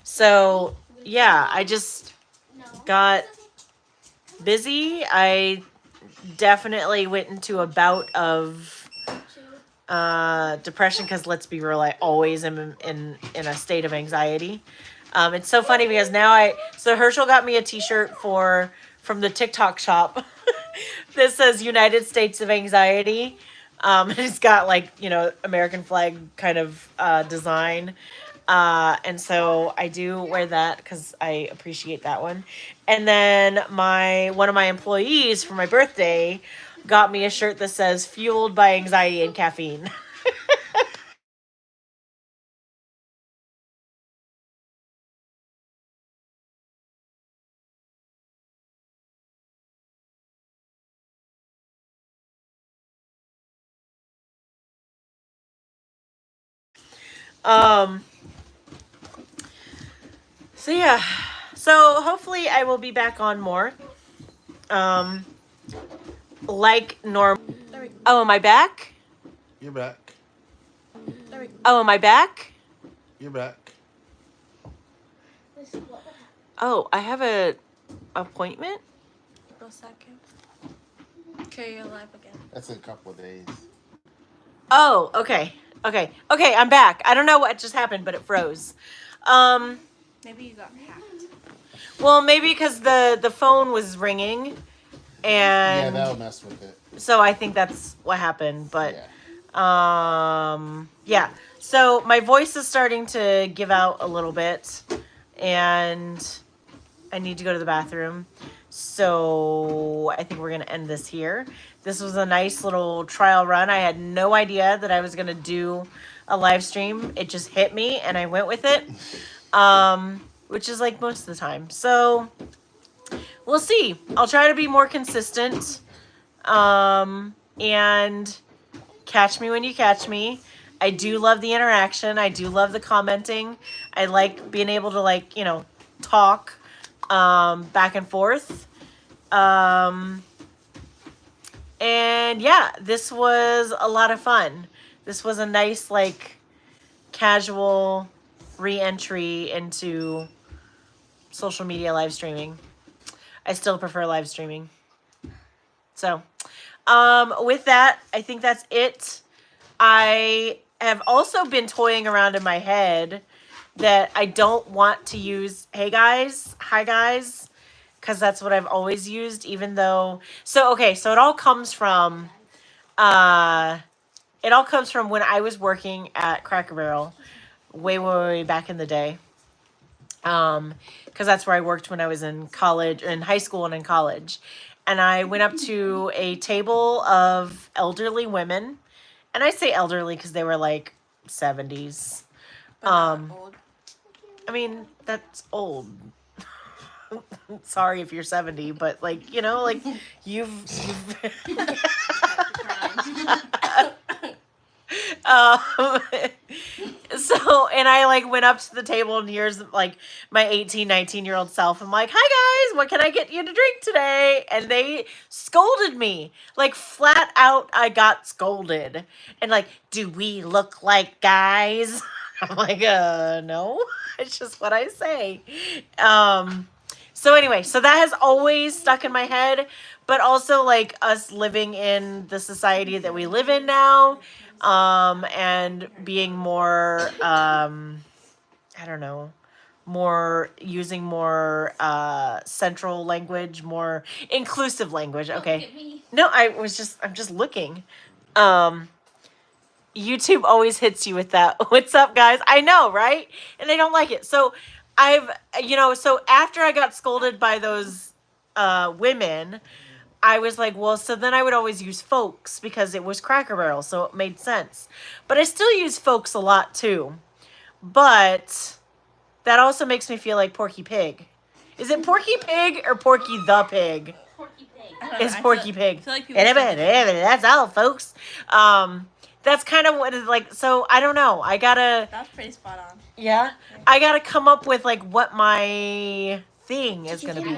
So, yeah, I just got busy. I definitely went into a bout of depression because, let's be real, I always am in a state of anxiety. It's so funny because now so Herschel got me a t-shirt from the TikTok shop. This says United States of Anxiety. It's got like, American flag kind of design. And so I do wear that because I appreciate that one. And then one of my employees for my birthday got me a shirt that says Fueled by Anxiety and Caffeine. So yeah. So hopefully I will be back on more. Like normal. Oh, am I back? You're back. Oh, am I back? You're back. Oh, I have a appointment? April 2nd. Okay, you're live again. That's in a couple of days. Oh, okay. Okay, I'm back. I don't know what just happened, but it froze. Maybe you got hacked. Well, maybe because the phone was ringing, Yeah, and that'll mess with it. so I think that's what happened. But Yeah. yeah. So my voice is starting to give out a little bit, and I need to go to the bathroom. So I think we're gonna end this here. This was a nice little trial run. I had no idea that I was gonna do a live stream. It just hit me, and I went with it. Which is like most of the time. So we'll see. I'll try to be more consistent. And catch me when you catch me. I do love the interaction. I do love the commenting. I like being able to talk back and forth. And yeah, this was a lot of fun. This was a nice casual re-entry into social media live streaming. I still prefer live streaming. So, with that, I think that's it. I have also been toying around in my head that I don't want to use hi guys, because that's what I've always used, even though, so it all comes from, it all comes from when I was working at Cracker Barrel way back in the day. Because that's where I worked when I was in college, in high school and in college. And I went up to a table of elderly women. And I say elderly because they were like 70s. But not old. I mean, that's old. Sorry if you're 70, but like, you know, like you've um, so, and I like went up to the table and here's like my 18, 19-year-old self. I'm like, hi guys, what can I get you to drink today? And they scolded me like flat out. I got scolded and like, do we look like guys? I'm like, no, it's just what I say. So anyway, so that has always stuck in my head, but also like us living in the society that we live in now, and being more, I don't know, more using more central language, more inclusive language. Okay. No, I'm just looking. YouTube always hits you with that. What's up, guys? I know, right? And I don't like it. So so after I got scolded by those women, I was like, well, so then I would always use folks because it was Cracker Barrel, so it made sense. But I still use folks a lot too. But that also makes me feel like Porky Pig. Is it Porky Pig or Porky the Pig? Porky Pig. It's Porky Pig. I feel like people say That's all, folks. That's kind of what it's like. So I don't know. that's pretty spot on. Yeah, I gotta come up with like what my thing is gonna be.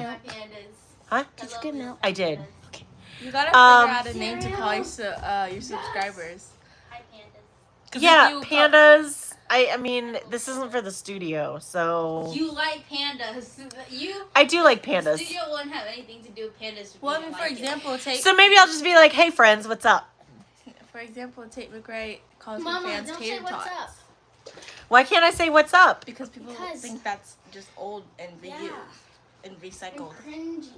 Huh? Did you get milk? I did. You gotta figure out a name to call your subscribers. Hi, pandas. 'Cause Yeah, if you pandas. I mean, this isn't for the studio, so You like pandas. I do like The pandas. studio wouldn't have anything to do with pandas. If Well, I you mean, didn't for like it. example, take So maybe I'll just be like, "Hey, friends, what's up?" Tate McRae calls her Mama, fans don't say tater what's tots. up. Why can't I say what's up? Because people Because- think that's just old and reused and And recycled. cringy.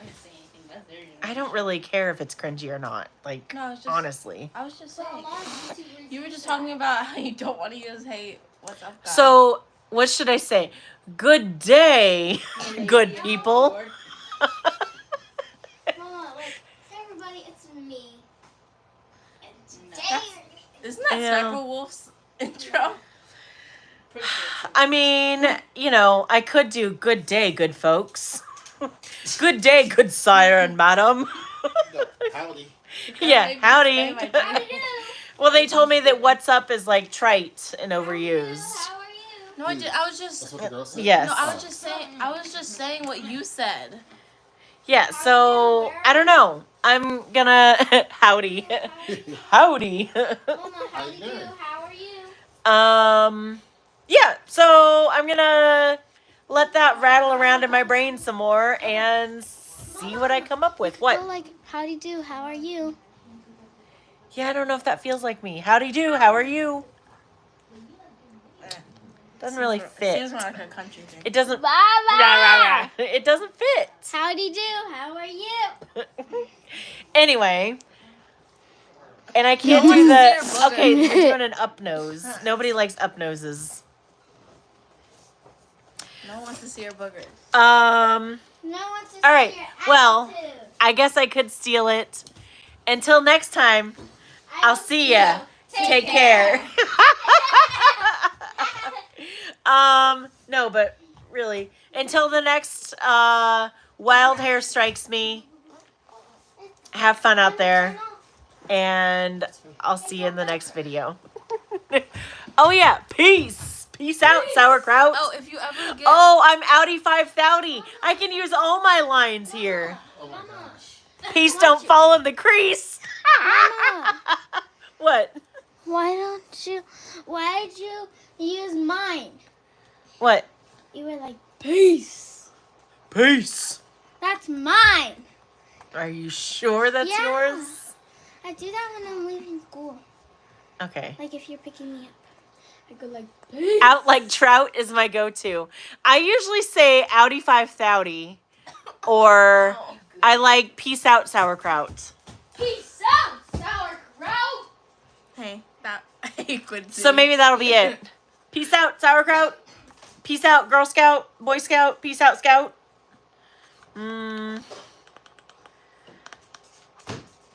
I didn't say anything. That's their I don't really care if it's cringy or not. Like, No, it's just honestly. I was just But a saying. lot of YouTubers You were do just that. talking about how you don't want to use "Hey, what's up, guys?" So, what should I say? Good day, good people. Mama, like, hey everybody, it's me. And today, That's- Isn't that Yeah. Sniper Wolf's intro? I mean, you know, I could do good day, good folks. Good day, good sire and madam. Howdy. Yeah, Maybe howdy. say my how do name. you do? Well, they told me that what's up is like trite and How are you? overused. How are you? No, I was That's just. what the girl said? Yes. No, I was just saying. I was just saying what you said. Yeah, so I don't know. I'm gonna howdy. Howdy. Mama, how How do you you do? doing? How are you? Yeah, so I'm gonna let that rattle around in my brain some more and see what I come up with. What? like, how do you do? How are you? Yeah, I don't know if that feels like me. Howdy do, how are you? Doesn't really fit. Seems more like a country thing. It doesn't. Bye Rah, rah, rah. It doesn't fit. How do you do? How are you? Anyway. And I can't No do one's the. there, bugger. Okay, you're doing an up nose. Nobody likes up noses. No one wants to see your boogers. No one's just All right, your well, attitude. I guess I could steal it. Until next time, I'll see ya. Take care. No, but really, until the next wild hair strikes me, have fun out there, and I'll see you in the next video. Oh yeah, peace. Peace out, sauerkraut. Oh, if you ever get. Oh, I'm outie 5,000. I can use all my lines here. Oh my gosh. Peace don't fall in the crease. Mama, What? why did you use mine? What? You were like, peace. Peace. That's mine. Are you sure that's Yeah. yours? I do that when I'm leaving school. Okay. Like if you're picking me up. I go like, peace. Out like trout is my go-to. I usually say outie 5,000 or I like peace out sauerkraut. Peace out, sauerkraut. Hey, that I could see. So maybe that'll be it. Peace out, sauerkraut. Peace out, Girl Scout, Boy Scout. Peace out, Scout.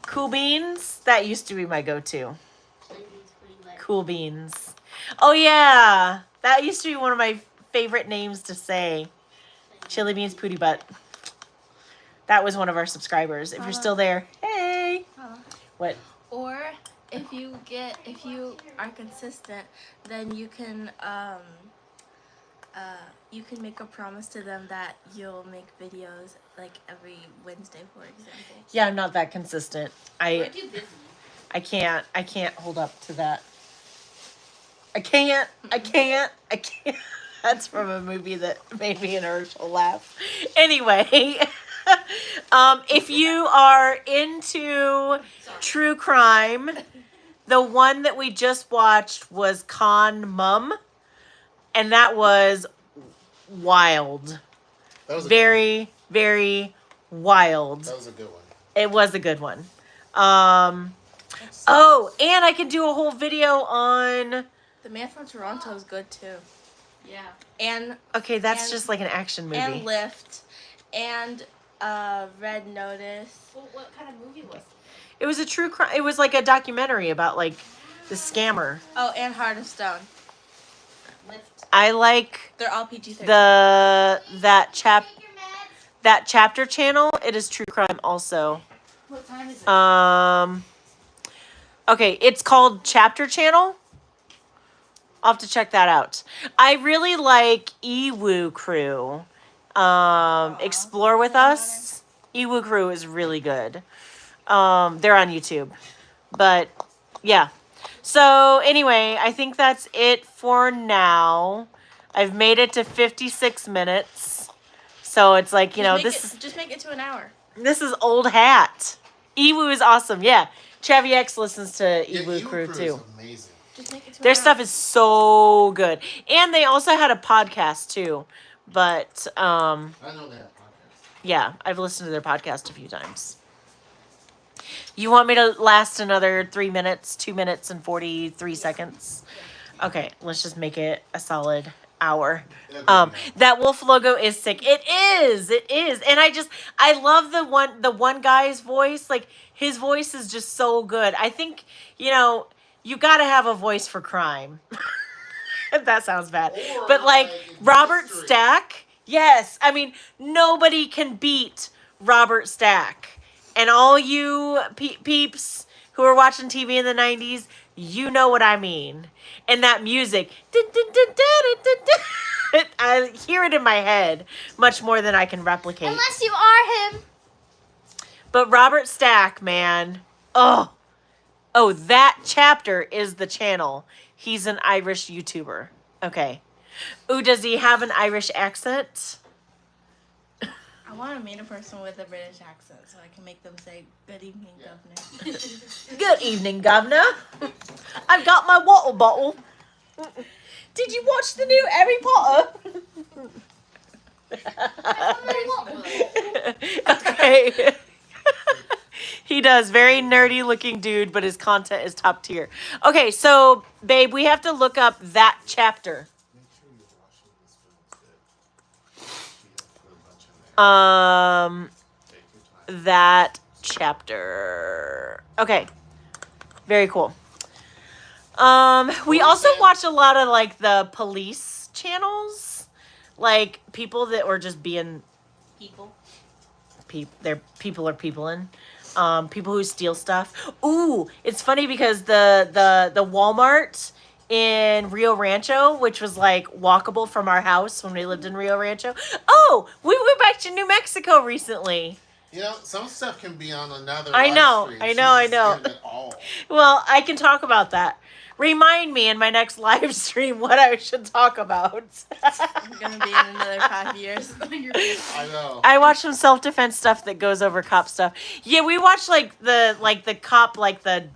Cool Beans. That used to be my go-to. Cool Beans. Oh yeah, that used to be one of my favorite names to say. Chili Beans Pootie Butt. That was one of our subscribers. If you're still there, hey. What? Or if you are consistent, then you can make a promise to them that you'll make videos like every Wednesday, for example. Yeah, I'm not that consistent. I can't hold up to that. I can't. That's from a movie that made me and Urshel laugh. Anyway, if you are into true crime, the one that we just watched was Con Mum, and that was wild. That was Very, very wild. That was a good one. It was a good one. Oh, and I can do a whole video on... The Man from Toronto is good too. Yeah. And Okay, that's just like an action movie. and Lift and Red Notice. Well, what kind of movie was it? It was a true crime. It was like a documentary about like the scammer. Oh, and Heart of Stone. Lift. I like They're all PG-13. that Take your meds. that chapter channel. It is true crime also. What time is it? Okay, it's called Chapter Channel. I'll have to check that out. I really like Ewu Crew. Explore with Us. Ewu Crew is really good. They're on YouTube. But yeah. So anyway, I think that's it for now. I've made it to 56 minutes. So it's like, you know, just make it to an hour. This is old hat. Ewu is awesome. Yeah. Chavy X listens to Yeah, Ewu Crew is too. amazing. Just make it to Their an hour. stuff is so good. And they also had a podcast too. But I know that podcast. yeah, I've listened to their podcast a few times. You want me to last another 3 minutes, 2 minutes and 43 seconds? Okay, let's just make it a solid hour. That wolf logo is sick. It is. And I love the one guy's voice. Like his voice is just so good. I think, you know, you got to have a voice for crime. That sounds bad. Or, But like like, Robert mystery. Stack, yes. I mean, nobody can beat Robert Stack. And all you peeps who were watching TV in the 90s, you know what I mean. And that music, I hear it in my head much more than I can replicate. Unless you are him. But Robert Stack, man, oh, that chapter is the channel. He's an Irish YouTuber. Okay. Ooh, does he have an Irish accent? I want to meet a person with a British accent so I can make them say, "Good evening, Governor." Good evening, Governor. I've got my water bottle. Did you watch the new Harry Potter? Okay. He does. Very nerdy looking dude, but his content is top tier. Okay, so, babe, we have to look up that chapter. Make sure you're watching this film good. Put a bunch in there. Take your time. That chapter. Okay. Very cool. We also watch a lot of like the police channels, like people that were just being People. people are peopling. People who steal stuff. Ooh, it's funny because the Walmart in Rio Rancho, which was like walkable from our house when we lived in Rio Rancho. Oh, we went back to New Mexico recently. You know, some stuff can be on another. I know, live stream. I know, I She's know. getting it all. Well, I can talk about that. Remind me in my next live stream what I should talk about. I'm going to be in another 5 years. I know. I watch some self-defense stuff that goes over cop stuff. Yeah, we watch like the cop the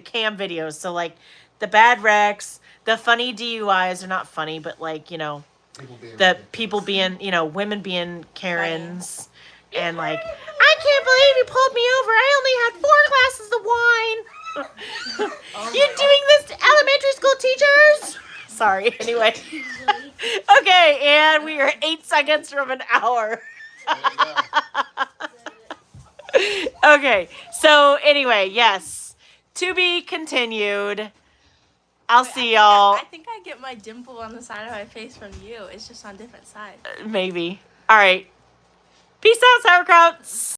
cam videos. So like the bad wrecks, the funny DUIs are not funny, but like, you know, people being, you know, women being Karens and like, I can't believe you pulled me over. I only had 4 glasses of wine. You do sorry. Anyway. Okay, and we are 8 seconds from an hour. There you go. Okay, so anyway, yes. To be continued. I'll see y'all. I think I get my dimple on the side of my face from you. It's just on different sides. Maybe. All right. Peace out, sauerkrauts.